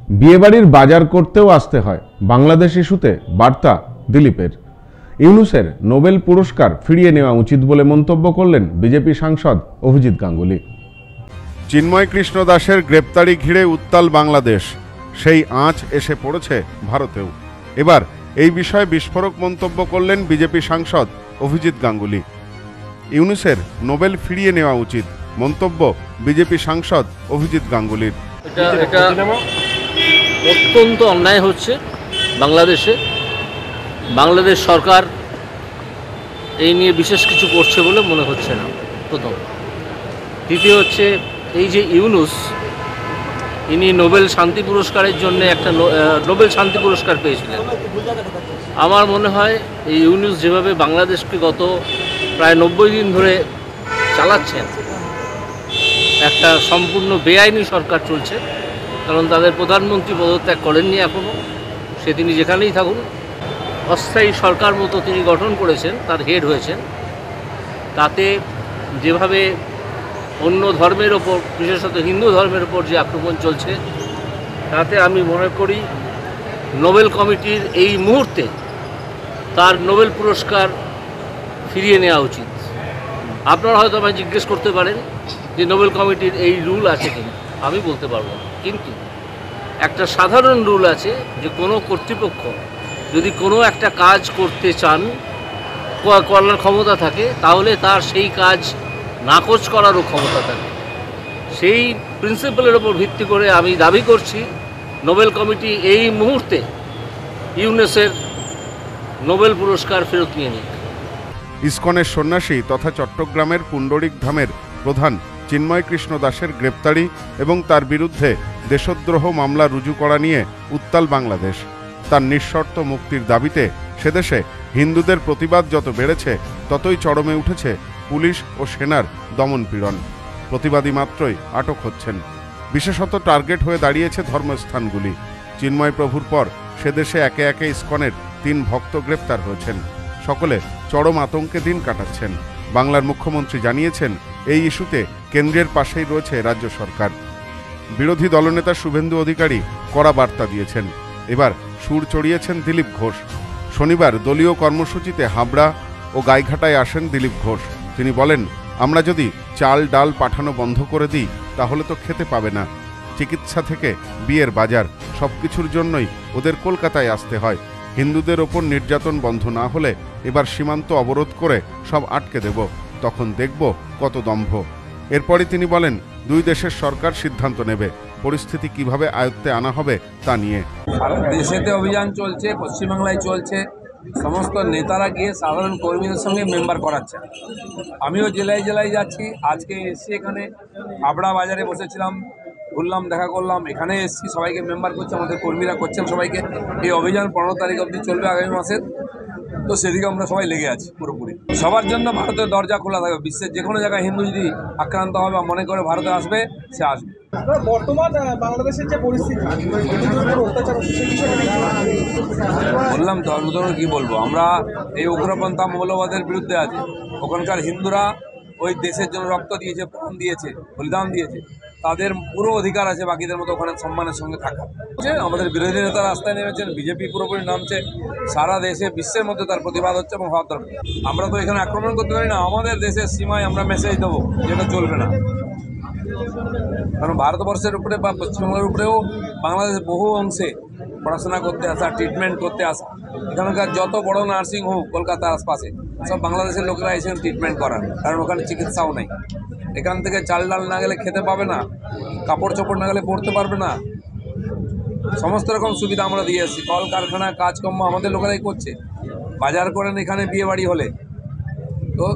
বিয়েবাড়ির বাজার করতেও আসতে হয়, বাংলাদেশ ইস্যুতে বার্তা দিলীপের। ইউনূসের নোবেল পুরস্কার ফিরিয়ে নেওয়া উচিত বলে মন্তব্য করলেন বিজেপি সাংসদ অভিজিৎ গাঙ্গুলি। চিন্ময় কৃষ্ণ দাসের গ্রেপ্তারি ঘিরে উত্তাল বাংলাদেশ, সেই আঁচ এসে পড়েছে ভারতেও। এবার এই বিষয়ে বিস্ফোরক মন্তব্য করলেন বিজেপি সাংসদ অভিজিৎ গাঙ্গুলি। ইউনূসের নোবেল ফিরিয়ে নেওয়া উচিত, মন্তব্য বিজেপি সাংসদ অভিজিৎ গাঙ্গুলির। এটা অত্যন্ত অন্যায় হচ্ছে বাংলাদেশে। বাংলাদেশ সরকার এই নিয়ে বিশেষ কিছু করছে বলে মনে হচ্ছে না, প্রথম। দ্বিতীয় হচ্ছে, এই যে ইউনূস, ইনি নোবেল শান্তি পুরস্কারের জন্য একটা নোবেল শান্তি পুরস্কার পেয়েছিলেন। আমার মনে হয় এই ইউনূস যেভাবে বাংলাদেশকে গত প্রায় 90 দিন ধরে চালাচ্ছেন, একটা সম্পূর্ণ বেআইনি সরকার চলছে। কারণ তাদের প্রধানমন্ত্রী পদত্যাগ করেননি এখনও, সে তিনি যেখানেই থাকুন। অস্থায়ী সরকার মতো তিনি গঠন করেছেন, তার হেড হয়েছেন। তাতে যেভাবে অন্য ধর্মের ওপর, বিশেষত হিন্দু ধর্মের ওপর যে আক্রমণ চলছে, তাতে আমি মনে করি নোবেল কমিটির এই মুহূর্তে তার নোবেল পুরস্কার ফিরিয়ে নেওয়া উচিত। আপনারা হয়তো আমায় জিজ্ঞেস করতে পারেন যে নোবেল কমিটির এই রুল আছে কিনা, আমি বলতে পারবো না। কিন্তু একটা সাধারণ রুল আছে যে কোনো কর্তৃপক্ষ যদি কোনো একটা কাজ করতে চান, করার ক্ষমতা থাকে, তাহলে তার সেই কাজ নাকচ করারও ক্ষমতা থাকে। সেই প্রিন্সিপালের ওপর ভিত্তি করে আমি দাবি করছি নোবেল কমিটি এই মুহূর্তে ইউনূসের নোবেল পুরস্কার ফেরত নিয়ে নিক। ইসকনের সন্ন্যাসী তথা চট্টগ্রামের পুণ্ডরিক ধামের প্রধান চিন্ময় কৃষ্ণ দাসের গ্রেপ্তারি এবং তার বিরুদ্ধে দেশদ্রোহ মামলা রুজু করা নিয়ে উত্তাল বাংলাদেশ। তার নিঃশর্ত মুক্তির দাবিতে সেদেশে হিন্দুদের প্রতিবাদ যত বেড়েছে, ততই চরমে উঠেছে পুলিশ ও সেনার দমনপীড়ন। প্রতিবাদী মাত্রই আটক হচ্ছেন। বিশেষত টার্গেট হয়ে দাঁড়িয়েছে ধর্মস্থানগুলি। চিন্ময় প্রভুর পর সেদেশে একে একে ইসকনের 3 ভক্ত গ্রেপ্তার হয়েছেন। সকলে চরম আতঙ্কে দিন কাটাচ্ছেন। বাংলার মুখ্যমন্ত্রী জানিয়েছেন, এই ইস্যুতে কেন্দ্রের পাশেই রয়েছে রাজ্য সরকার। বিরোধী দলনেতা শুভেন্দু অধিকারী কড়া বার্তা দিয়েছেন। এবার সুর চড়িয়েছেন দিলীপ ঘোষ। শনিবার দলীয় কর্মসূচিতে হাবড়া ও গাইঘাটায় আসেন দিলীপ ঘোষ। তিনি বলেন, আমরা যদি চাল ডাল পাঠানো বন্ধ করে দিই, তাহলে তো খেতে পাবে না। চিকিৎসা থেকে বিয়ের বাজার, সবকিছুর জন্যই ওদের কলকাতায় আসতে হয়। হিন্দুদের ওপর নির্যাতন বন্ধ না হলে এবার সীমান্ত অবরোধ করে সব আটকে দেব, তখন দেখব কত দম্ভ। এরপরই তিনি বলেন, 2 দেশের সরকার সিদ্ধান্ত নেবে পরিস্থিতি কিভাবে আয়ত্তে আনা হবে তা নিয়ে। দেশেতে অভিযান চলছে, পশ্চিমবাংলায় চলছে। সমস্ত নেতারা গিয়ে সাধারণ কর্মীদের সঙ্গে মেম্বার করাচ্ছে। আমিও জেলায় জেলায় যাচ্ছি। আজকে এসছি, এখানে হাবড়া বাজারে বসেছিলাম, ঘুরলাম, দেখা করলাম। এখানে এসছি, সবাইকে মেম্বার করছে, আমাদের কর্মীরা করছেন সবাইকে। এই অভিযান 15 তারিখ অবধি চলবে, আগামী মাসের। তো সেদিকে আমরা সবাই লেগে আছি পুরোপুরি। সবার জন্য ভারতের দরজা খোলা থাকবে। বিশ্বের যে কোনো জায়গায় হিন্দু যদি আক্রান্ত হবে বা মনে করে ভারতে আসবে, সে আসবে। বর্তমান বাংলাদেশের যে পরিস্থিতি, বললাম ধর্ম কি বলবো, আমরা এই উগ্রপন্থা মৌলবাদের বিরুদ্ধে আছি। ওখানকার হিন্দুরা ওই দেশের জন্য রক্ত দিয়েছে, প্রাণ দিয়েছে, বলিদান দিয়েছে। তাদের পুরো অধিকার আছে বাকিদের মতো ওখানে সম্মানের সঙ্গে থাকা। আমাদের বিরোধী নেতা রাস্তায় নেমেছেন, বিজেপি পুরোপুরি নামছে। সারা দেশে, বিশ্বের মধ্যে তার প্রতিবাদ হচ্ছে এবং হওয়ার দরকার। আমরা তো এখানে আক্রমণ করতে পারি না। আমাদের দেশের সীমায় আমরা মেসেজ দেবো, যেটা চলবে না। কারণ ভারতবর্ষের উপরে বা পশ্চিমবঙ্গের উপরেও বাংলাদেশের বহু অংশে পড়াশোনা করতে আসা, ট্রিটমেন্ট করতে আসা। এখানকার যত বড় নার্সিং হোম কলকাতার আশপাশে, সব বাংলাদেশের লোকেরা এসে ট্রিটমেন্ট করান, কারণ ওখানে চিকিৎসাও নেই। এখান থেকে চাল ডাল না গেলে খেতে পাবে না, কাপড় চোপড় না গেলে পরতে পারবে না। সমস্ত রকম সুবিধা আমরা দিয়ে আসছি। কলকারখানা, কাজকর্ম আমাদের লোকেরাই করছে। বাজার করেন এখানে বিয়ে বাড়ি হলে। তো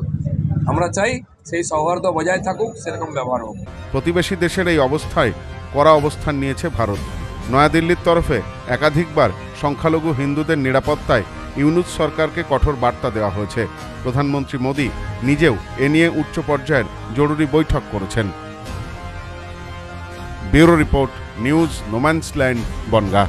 আমরা চাই সেই সৌহার্দ্য বজায় থাকুক, সেরকম ব্যবহার হোক। প্রতিবেশী দেশের এই অবস্থায় কড়া অবস্থান নিয়েছে ভারত। নয়াদিল্লির তরফে একাধিকবার সংখ্যালঘু হিন্দুদের নিরাপত্তায় ইউনূস সরকারকে কঠোর বার্তা দেওয়া হয়েছে। প্রধানমন্ত্রী মোদী নিজেও এ নিয়ে উচ্চ পর্যায়ের জরুরি বৈঠক করেছেন। Bureau report, news no man's land, Bangaon.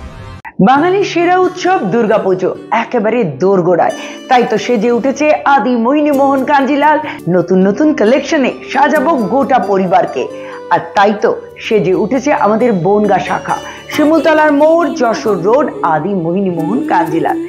বাঙালির সেরা উৎসব দুর্গাপুজো একেবারে দোরগোড়ায়, তাই তো সেজে উঠেছে আদি মোহিনী মোহন কাঞ্জিলাল। নতুন নতুন কালেকশনে সাজাবো গোটা পরিবারকে। আর তাই তো সেজে উঠেছে আমাদের বনগাঁ শাখা। শিমুলতলার মোড়, যশোর রোড, আদি মোহিনী মোহন কাঞ্জিলাল।